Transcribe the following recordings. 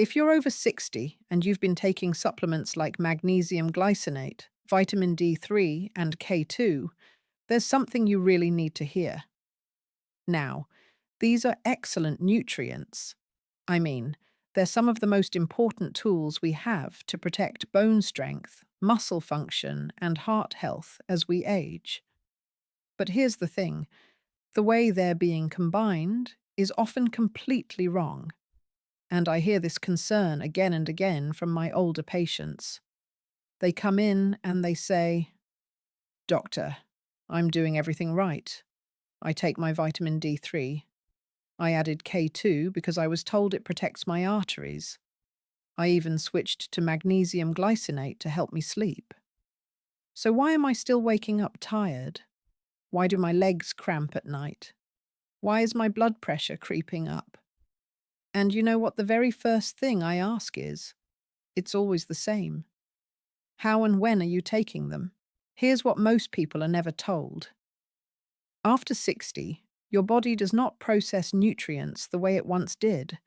If you're over 60 and you've been taking supplements like magnesium glycinate, vitamin D3, and K2, there's something you really need to hear. Now, these are excellent nutrients. I mean, they're some of the most important tools we have to protect bone strength, muscle function, and heart health as we age. But here's the thing, the way they're being combined is often completely wrong. And I hear this concern again and again from my older patients. They come in and they say, "Doctor, I'm doing everything right. I take my vitamin D3. I added K2 because I was told it protects my arteries. I even switched to magnesium glycinate to help me sleep. So why am I still waking up tired? Why do my legs cramp at night? Why is my blood pressure creeping up?" And you know what the very first thing I ask is? It's always the same. How and when are you taking them? Here's what most people are never told. After 60, your body does not process nutrients the way it once did.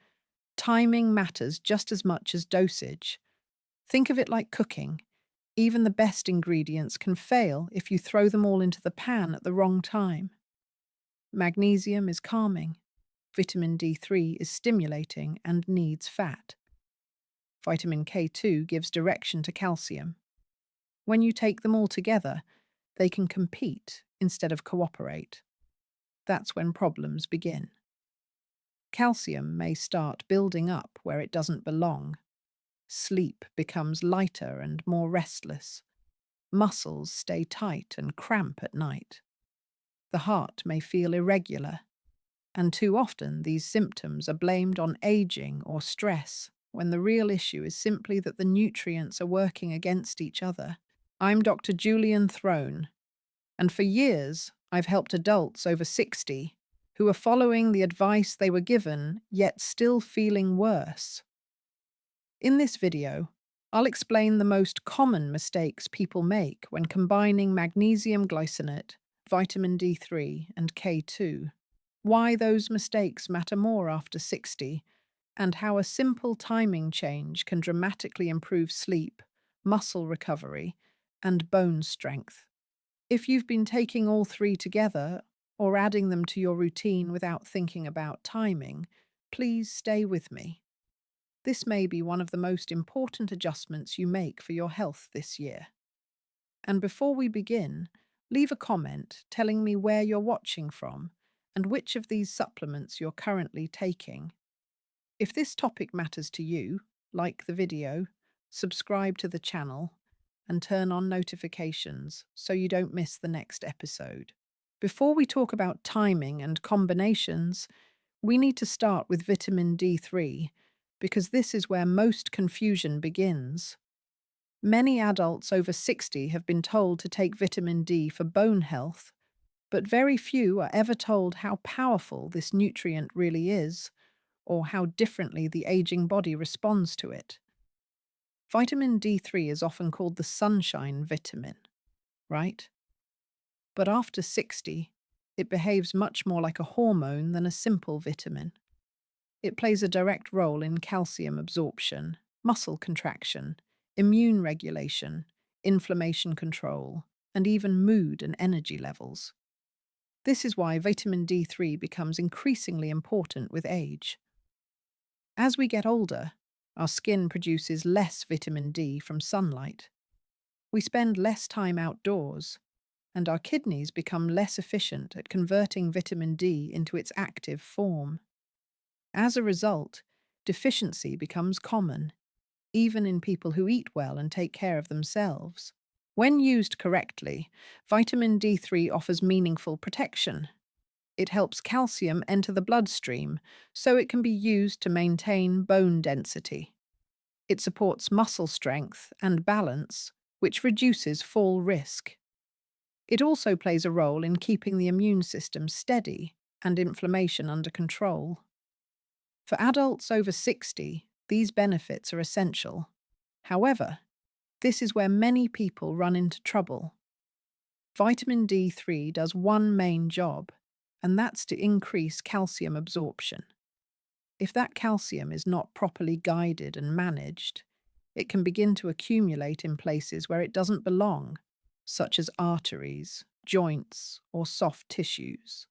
Timing matters just as much as dosage. Think of it like cooking. Even the best ingredients can fail if you throw them all into the pan at the wrong time. Magnesium is calming. Vitamin D3 is stimulating and needs fat. Vitamin K2 gives direction to calcium. When you take them all together, they can compete instead of cooperate. That's when problems begin. Calcium may start building up where it doesn't belong. Sleep becomes lighter and more restless. Muscles stay tight and cramp at night. The heart may feel irregular, and too often these symptoms are blamed on aging or stress, when the real issue is simply that the nutrients are working against each other. I'm Dr. Julian Throne, and for years I've helped adults over 60 who are following the advice they were given, yet still feeling worse. In this video, I'll explain the most common mistakes people make when combining magnesium glycinate, vitamin D3, and K2, why those mistakes matter more after 60, and how a simple timing change can dramatically improve sleep, muscle recovery, and bone strength. If you've been taking all three together or adding them to your routine without thinking about timing, please stay with me. This may be one of the most important adjustments you make for your health this year. And before we begin, leave a comment telling me where you're watching from and which of these supplements you're currently taking. If this topic matters to you, like the video, subscribe to the channel, and turn on notifications so you don't miss the next episode. Before we talk about timing and combinations, we need to start with vitamin D3 because this is where most confusion begins. Many adults over 60 have been told to take vitamin D for bone health, but very few are ever told how powerful this nutrient really is, or how differently the aging body responds to it. Vitamin D3 is often called the sunshine vitamin, right? But after 60, it behaves much more like a hormone than a simple vitamin. It plays a direct role in calcium absorption, muscle contraction, immune regulation, inflammation control, and even mood and energy levels. This is why vitamin D3 becomes increasingly important with age. As we get older, our skin produces less vitamin D from sunlight. We spend less time outdoors, and our kidneys become less efficient at converting vitamin D into its active form. As a result, deficiency becomes common, even in people who eat well and take care of themselves. When used correctly, vitamin D3 offers meaningful protection. It helps calcium enter the bloodstream, so it can be used to maintain bone density. It supports muscle strength and balance, which reduces fall risk. It also plays a role in keeping the immune system steady and inflammation under control. For adults over 60, these benefits are essential. However, this is where many people run into trouble. Vitamin D3 does one main job, and that's to increase calcium absorption. if that calcium is not properly guided and managed, it can begin to accumulate in places where it doesn't belong, such as arteries, joints, or soft tissues.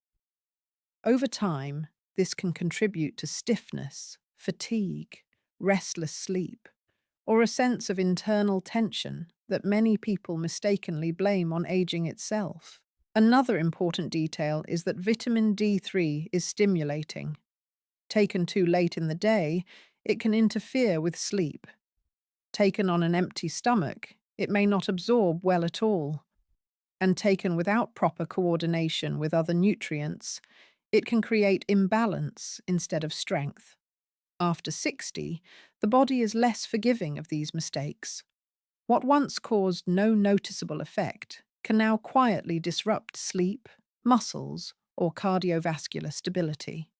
Over time, this can contribute to stiffness, fatigue, restless sleep, or a sense of internal tension that many people mistakenly blame on aging itself. Another important detail is that vitamin D3 is stimulating. Taken too late in the day, it can interfere with sleep. Taken on an empty stomach, it may not absorb well at all. And taken without proper coordination with other nutrients, it can create imbalance instead of strength. After 60, the body is less forgiving of these mistakes. What once caused no noticeable effect can now quietly disrupt sleep, muscles, or cardiovascular stability.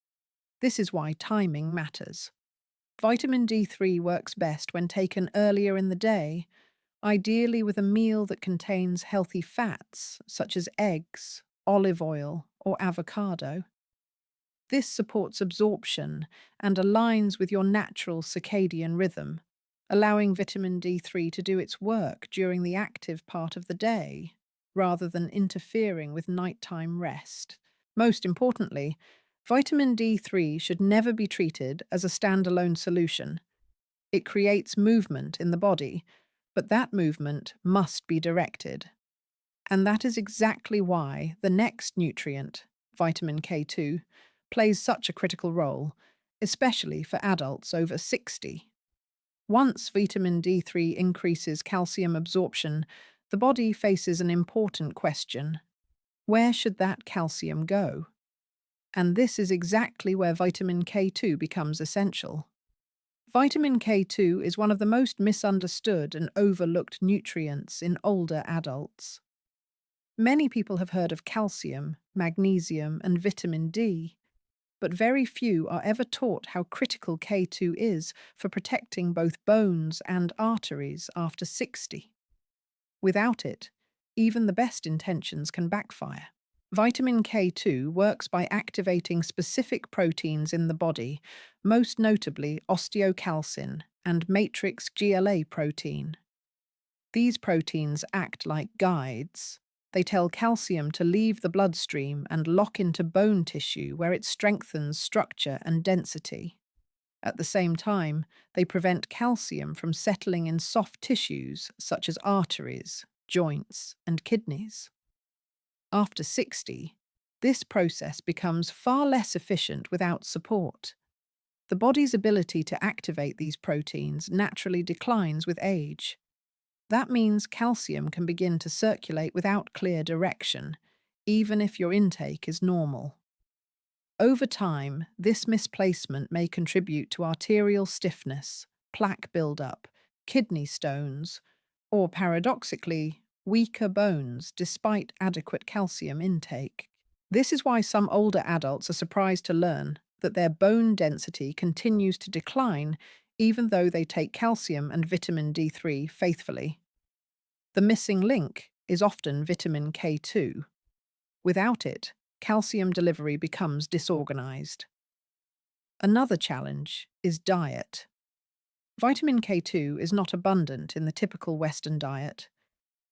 This is why timing matters. Vitamin D3 works best when taken earlier in the day, ideally with a meal that contains healthy fats such as eggs, olive oil, or avocado. This supports absorption and aligns with your natural circadian rhythm, allowing vitamin D3 to do its work during the active part of the day, rather than interfering with nighttime rest. Most importantly, vitamin D3 should never be treated as a standalone solution. It creates movement in the body, but that movement must be directed. And that is exactly why the next nutrient, vitamin K2, plays such a critical role, especially for adults over 60. Once vitamin D3 increases calcium absorption, the body faces an important question. Where should that calcium go? And this is exactly where vitamin K2 becomes essential. Vitamin K2 is one of the most misunderstood and overlooked nutrients in older adults. Many people have heard of calcium, magnesium, and vitamin D, but very few are ever taught how critical K2 is for protecting both bones and arteries after 60. Without it, even the best intentions can backfire. Vitamin K2 works by activating specific proteins in the body, most notably osteocalcin and matrix GLA protein. These proteins act like guides. They tell calcium to leave the bloodstream and lock into bone tissue where it strengthens structure and density. At the same time, they prevent calcium from settling in soft tissues such as arteries, joints, and kidneys. After 60, this process becomes far less efficient without support. The body's ability to activate these proteins naturally declines with age. That means calcium can begin to circulate without clear direction, even if your intake is normal. Over time, this misplacement may contribute to arterial stiffness, plaque buildup, kidney stones, or paradoxically, weaker bones despite adequate calcium intake. This is why some older adults are surprised to learn that their bone density continues to decline even though they take calcium and vitamin D3 faithfully. The missing link is often vitamin K2. Without it, calcium delivery becomes disorganized. Another challenge is diet. Vitamin K2 is not abundant in the typical Western diet.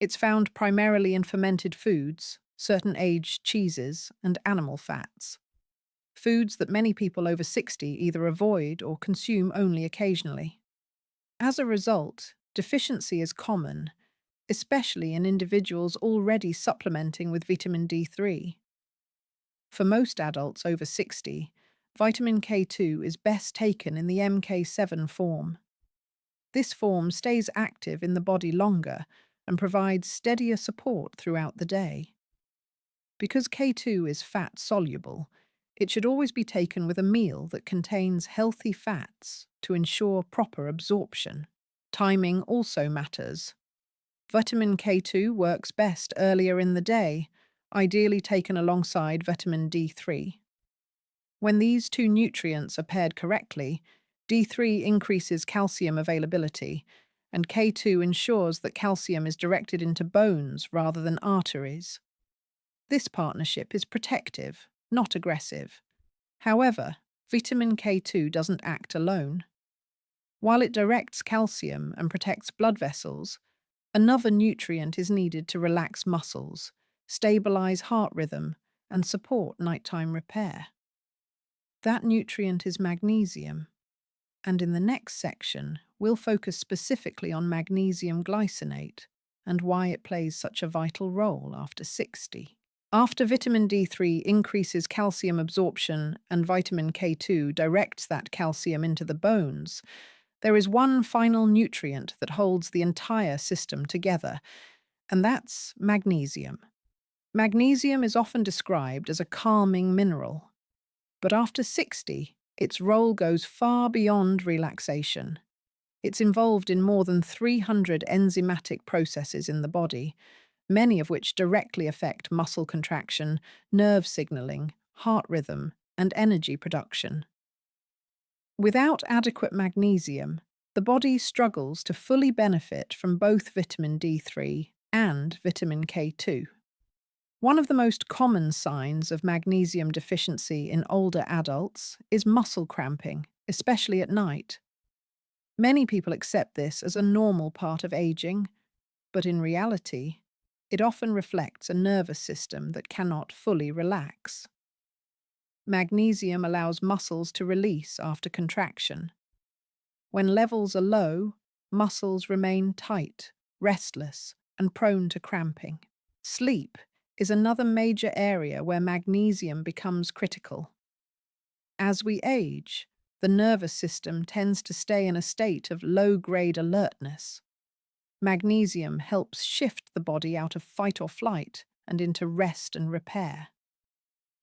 It's found primarily in fermented foods, certain aged cheeses, and animal fats. Foods that many people over 60 either avoid or consume only occasionally. As a result, deficiency is common, especially in individuals already supplementing with vitamin D3. For most adults over 60, vitamin K2 is best taken in the MK7 form. This form stays active in the body longer and provides steadier support throughout the day. Because K2 is fat-soluble, it should always be taken with a meal that contains healthy fats to ensure proper absorption. Timing also matters. Vitamin K2 works best earlier in the day, ideally taken alongside vitamin D3. When these two nutrients are paired correctly, D3 increases calcium availability, and K2 ensures that calcium is directed into bones rather than arteries. This partnership is protective, not aggressive. However, Vitamin K2 doesn't act alone. While it directs calcium and protects blood vessels, another nutrient is needed to relax muscles, stabilize heart rhythm, and support nighttime repair. That nutrient is magnesium, and in the next section, we'll focus specifically on magnesium glycinate and why it plays such a vital role after 60. After vitamin D3 increases calcium absorption and vitamin K2 directs that calcium into the bones, there is one final nutrient that holds the entire system together, and that's magnesium. Magnesium is often described as a calming mineral, but after 60, its role goes far beyond relaxation. It's involved in more than 300 enzymatic processes in the body, many of which directly affect muscle contraction, nerve signaling, heart rhythm, and energy production. Without adequate magnesium, the body struggles to fully benefit from both vitamin D3 and vitamin K2. One of the most common signs of magnesium deficiency in older adults is muscle cramping, especially at night. Many people accept this as a normal part of aging, but in reality, it often reflects a nervous system that cannot fully relax. Magnesium allows muscles to release after contraction. When levels are low, muscles remain tight, restless, and prone to cramping. Sleep is another major area where magnesium becomes critical. As we age, the nervous system tends to stay in a state of low-grade alertness. Magnesium helps shift the body out of fight or flight and into rest and repair.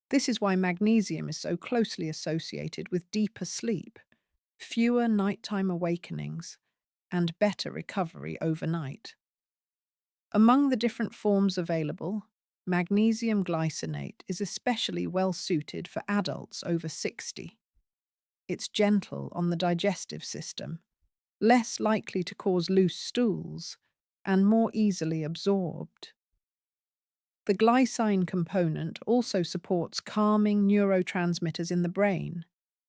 This is why magnesium is so closely associated with deeper sleep, fewer nighttime awakenings, and better recovery overnight. Among the different forms available, magnesium glycinate is especially well suited for adults over 60. It's gentle on the digestive system, less likely to cause loose stools, and more easily absorbed. The glycine component also supports calming neurotransmitters in the brain,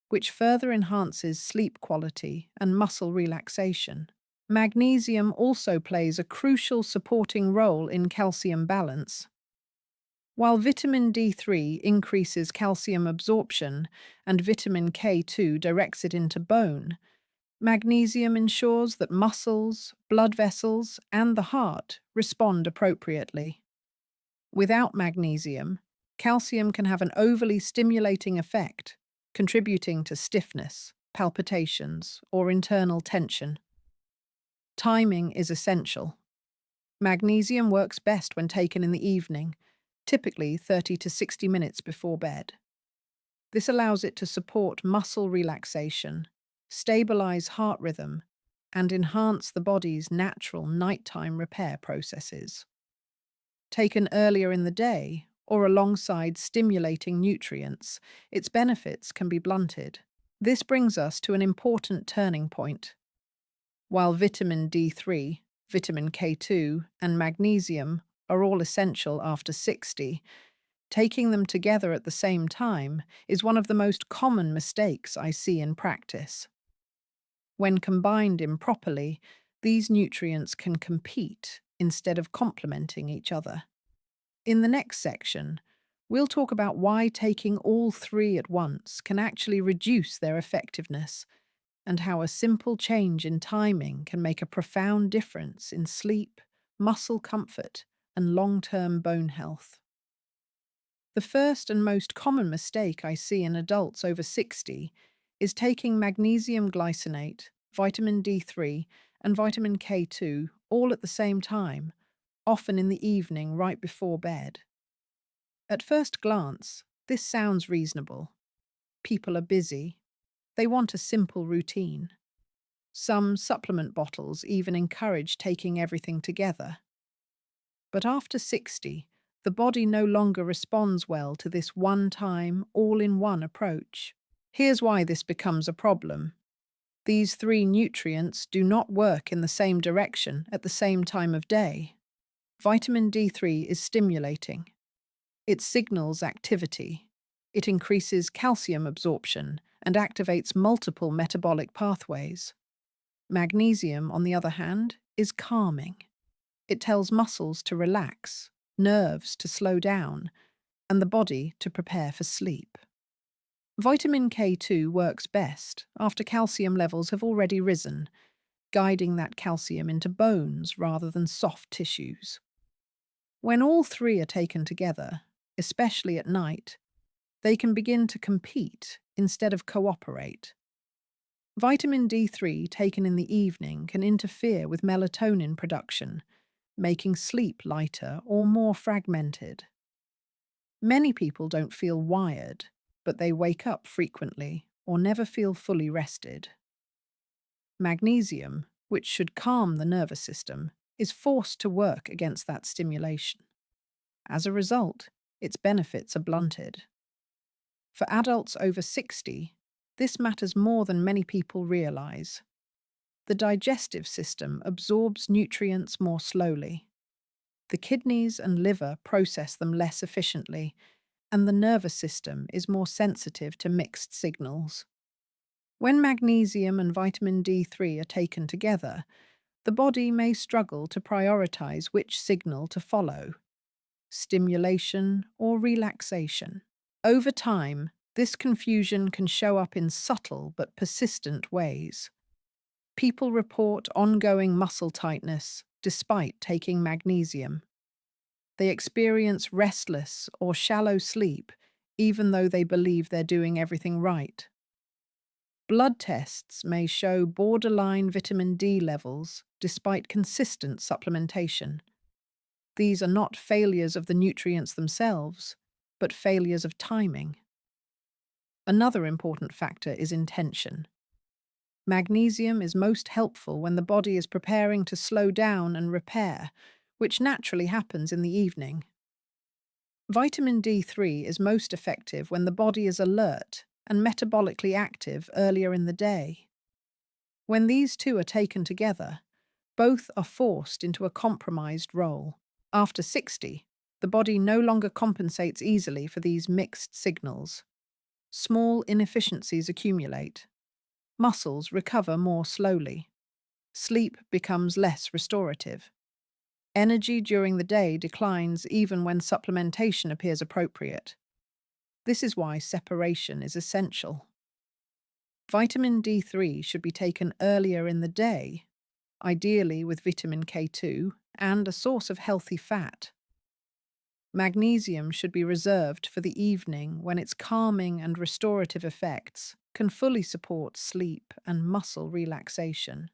which further enhances sleep quality and muscle relaxation. Magnesium also plays a crucial supporting role in calcium balance. While vitamin D3 increases calcium absorption and vitamin K2 directs it into bone, magnesium ensures that muscles, blood vessels, and the heart respond appropriately. Without magnesium, calcium can have an overly stimulating effect, contributing to stiffness, palpitations, or internal tension. Timing is essential. Magnesium works best when taken in the evening, typically 30 to 60 minutes before bed. This allows it to support muscle relaxation, stabilize heart rhythm, and enhance the body's natural nighttime repair processes. Taken earlier in the day, or alongside stimulating nutrients, its benefits can be blunted. This brings us to an important turning point. While vitamin D3, vitamin K2, and magnesium are all essential after 60, taking them together at the same time is one of the most common mistakes I see in practice. When combined improperly, these nutrients can compete instead of complementing each other. In the next section, we'll talk about why taking all three at once can actually reduce their effectiveness, and how a simple change in timing can make a profound difference in sleep, muscle comfort, and long-term bone health. The first and most common mistake I see in adults over 60 is taking magnesium glycinate, vitamin D3, and vitamin K2 all at the same time, often in the evening right before bed. At first glance, this sounds reasonable. People are busy. They want a simple routine. Some supplement bottles even encourage taking everything together. But after 60, the body no longer responds well to this one-time, all-in-one approach. Here's why this becomes a problem. These three nutrients do not work in the same direction at the same time of day. Vitamin D3 is stimulating. It signals activity. It increases calcium absorption and activates multiple metabolic pathways. Magnesium, on the other hand, is calming. It tells muscles to relax, nerves to slow down, and the body to prepare for sleep. Vitamin K2 works best after calcium levels have already risen, guiding that calcium into bones rather than soft tissues. When all three are taken together, especially at night, they can begin to compete instead of cooperate. Vitamin D3 taken in the evening can interfere with melatonin production, making sleep lighter or more fragmented. Many people don't feel wired, but they wake up frequently or never feel fully rested. Magnesium, which should calm the nervous system, is forced to work against that stimulation. As a result, its benefits are blunted. For adults over 60, this matters more than many people realize. The digestive system absorbs nutrients more slowly. The kidneys and liver process them less efficiently, and the nervous system is more sensitive to mixed signals. When magnesium and vitamin D3 are taken together, the body may struggle to prioritize which signal to follow: stimulation or relaxation. Over time, this confusion can show up in subtle but persistent ways. People report ongoing muscle tightness despite taking magnesium. They experience restless or shallow sleep even though they believe they're doing everything right. Blood tests may show borderline vitamin D levels despite consistent supplementation. These are not failures of the nutrients themselves, but failures of timing. Another important factor is intention. Magnesium is most helpful when the body is preparing to slow down and repair, which naturally happens in the evening. Vitamin D3 is most effective when the body is alert and metabolically active earlier in the day. When these two are taken together, both are forced into a compromised role. After 60, the body no longer compensates easily for these mixed signals. Small inefficiencies accumulate. Muscles recover more slowly. Sleep becomes less restorative. Energy during the day declines even when supplementation appears appropriate. This is why separation is essential. Vitamin D3 should be taken earlier in the day, ideally with vitamin K2 and a source of healthy fat. Magnesium should be reserved for the evening when its calming and restorative effects can fully support sleep and muscle relaxation.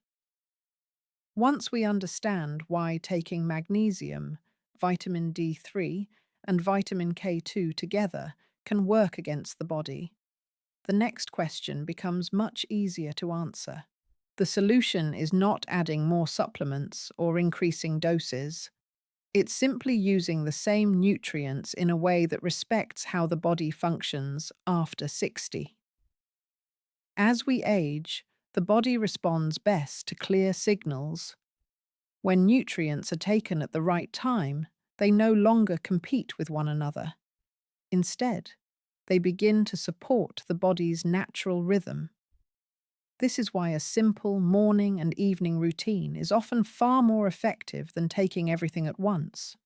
Once we understand why taking magnesium, vitamin D3, and vitamin K2 together can work against the body, the next question becomes much easier to answer. The solution is not adding more supplements or increasing doses. It's simply using the same nutrients in a way that respects how the body functions after 60. As we age, the body responds best to clear signals. When nutrients are taken at the right time, they no longer compete with one another. Instead, they begin to support the body's natural rhythm. This is why a simple morning and evening routine is often far more effective than taking everything at once.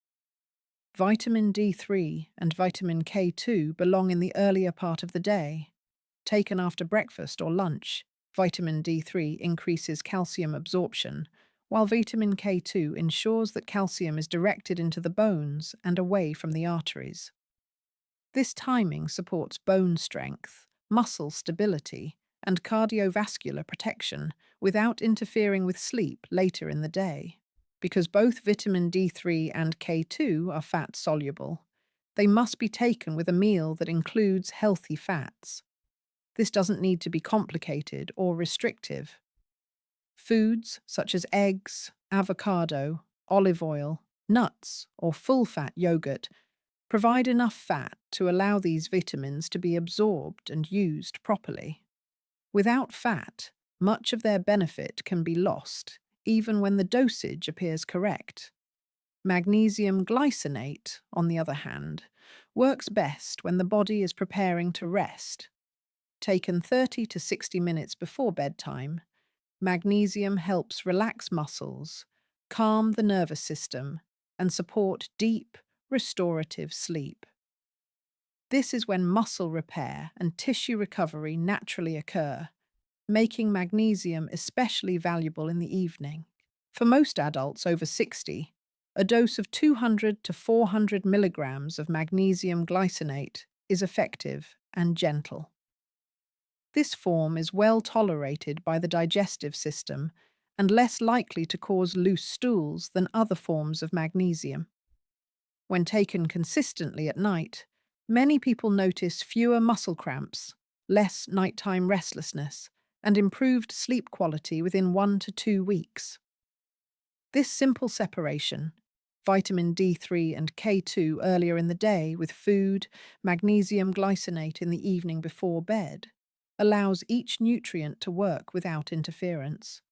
Vitamin D3 and vitamin K2 belong in the earlier part of the day. Taken after breakfast or lunch, vitamin D3 increases calcium absorption, while vitamin K2 ensures that calcium is directed into the bones and away from the arteries. This timing supports bone strength, muscle stability, and cardiovascular protection without interfering with sleep later in the day. Because both vitamin D3 and K2 are fat-soluble, they must be taken with a meal that includes healthy fats. This doesn't need to be complicated or restrictive. Foods such as eggs, avocado, olive oil, nuts, or full-fat yogurt provide enough fat to allow these vitamins to be absorbed and used properly. Without fat, much of their benefit can be lost, even when the dosage appears correct. Magnesium glycinate, on the other hand, works best when the body is preparing to rest. Taken 30 to 60 minutes before bedtime, magnesium helps relax muscles, calm the nervous system, and support deep, restorative sleep. This is when muscle repair and tissue recovery naturally occur, making magnesium especially valuable in the evening. For most adults over 60, a dose of 200 to 400 milligrams of magnesium glycinate is effective and gentle. This form is well tolerated by the digestive system and less likely to cause loose stools than other forms of magnesium. When taken consistently at night, many people notice fewer muscle cramps, less nighttime restlessness, and improved sleep quality within 1 to 2 weeks. This simple separation, vitamin D3 and K2 earlier in the day with food, magnesium glycinate in the evening before bed, allows each nutrient to work without interference.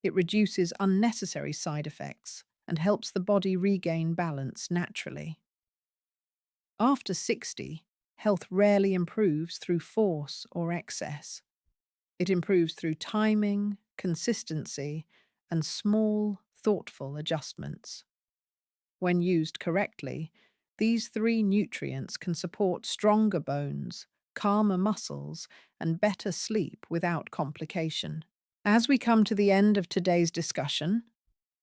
It reduces unnecessary side effects and helps the body regain balance naturally. After 60, health rarely improves through force or excess. It improves through timing, consistency, and small, thoughtful adjustments. When used correctly, these three nutrients can support stronger bones, calmer muscles, and better sleep without complication. As we come to the end of today's discussion,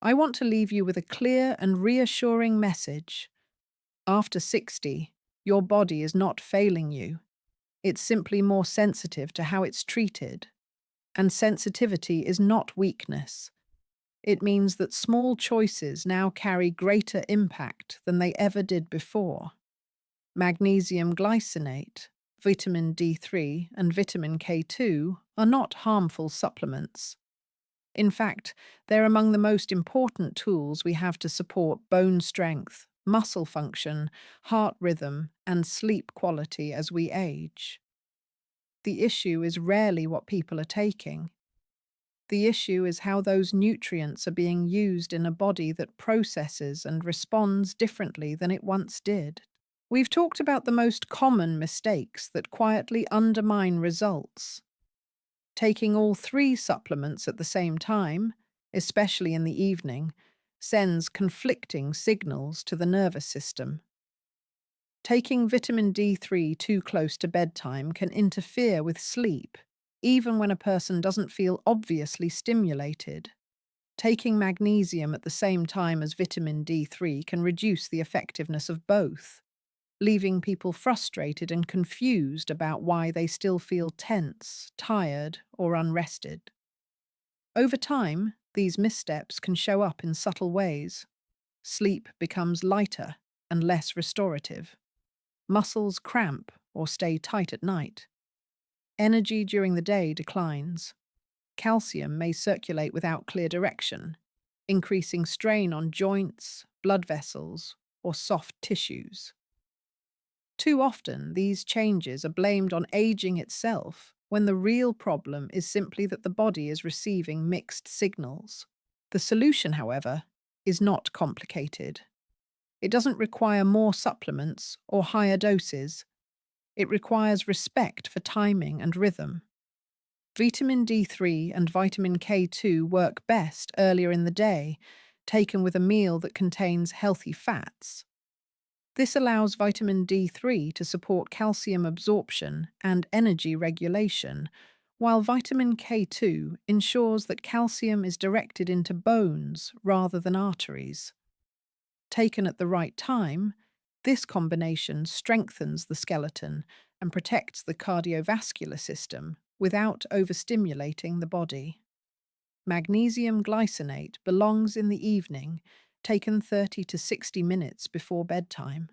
I want to leave you with a clear and reassuring message. After 60, your body is not failing you. It's simply more sensitive to how it's treated. And sensitivity is not weakness. It means that small choices now carry greater impact than they ever did before. Magnesium glycinate, vitamin D3, and vitamin K2 are not harmful supplements. In fact, they're among the most important tools we have to support bone strength, muscle function, heart rhythm, and sleep quality as we age. The issue is rarely what people are taking. The issue is how those nutrients are being used in a body that processes and responds differently than it once did. We've talked about the most common mistakes that quietly undermine results. Taking all three supplements at the same time, especially in the evening, sends conflicting signals to the nervous system. Taking vitamin D3 too close to bedtime can interfere with sleep, even when a person doesn't feel obviously stimulated. Taking magnesium at the same time as vitamin D3 can reduce the effectiveness of both, leaving people frustrated and confused about why they still feel tense, tired, or unrested. Over time, these missteps can show up in subtle ways. Sleep becomes lighter and less restorative. Muscles cramp or stay tight at night. Energy during the day declines. Calcium may circulate without clear direction, increasing strain on joints, blood vessels, or soft tissues. Too often, these changes are blamed on aging itself, when the real problem is simply that the body is receiving mixed signals. The solution, however, is not complicated. It doesn't require more supplements or higher doses. It requires respect for timing and rhythm. Vitamin D3 and vitamin K2 work best earlier in the day, taken with a meal that contains healthy fats. This allows vitamin D3 to support calcium absorption and energy regulation, while vitamin K2 ensures that calcium is directed into bones rather than arteries. Taken at the right time, this combination strengthens the skeleton and protects the cardiovascular system without overstimulating the body. Magnesium glycinate belongs in the evening, taken 30 to 60 minutes before bedtime.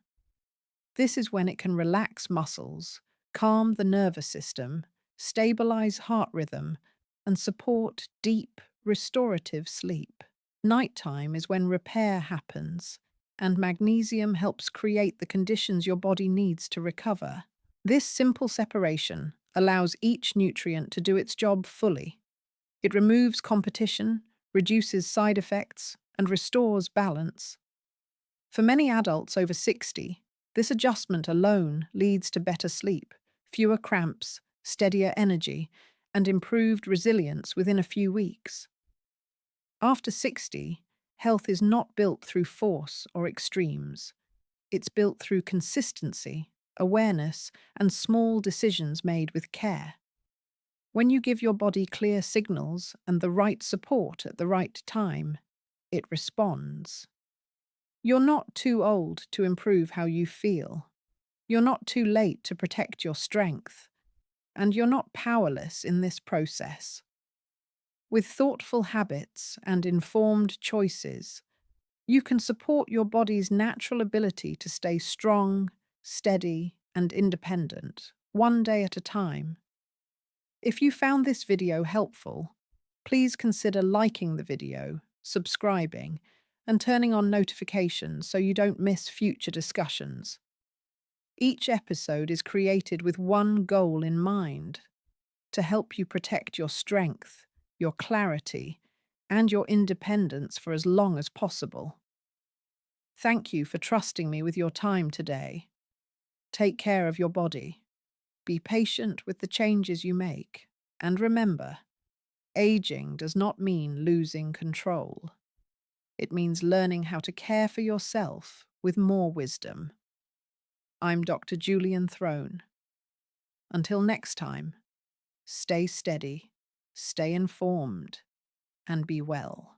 This is when it can relax muscles, calm the nervous system, stabilize heart rhythm, and support deep, restorative sleep. Nighttime is when repair happens, and magnesium helps create the conditions your body needs to recover. This simple separation allows each nutrient to do its job fully. It removes competition, reduces side effects, and restores balance. For many adults over 60, This adjustment alone leads to better sleep, fewer cramps, steadier energy, and improved resilience within a few weeks. After 60, health is not built through force or extremes. It's built through consistency, awareness, and small decisions made with care. When you give your body clear signals and the right support at the right time, it responds. You're not too old to improve how you feel. You're not too late to protect your strength. And you're not powerless in this process. With thoughtful habits and informed choices, you can support your body's natural ability to stay strong, steady, and independent, one day at a time. If you found this video helpful, please consider liking the video, subscribing, and turning on notifications so you don't miss future discussions. Each episode is created with one goal in mind: to help you protect your strength, your clarity, and your independence for as long as possible. Thank you for trusting me with your time today. Take care of your body. Be patient with the changes you make. And remember, aging does not mean losing control. It means learning how to care for yourself with more wisdom. I'm Dr. Julian Throne. Until next time, stay steady, stay informed, and be well.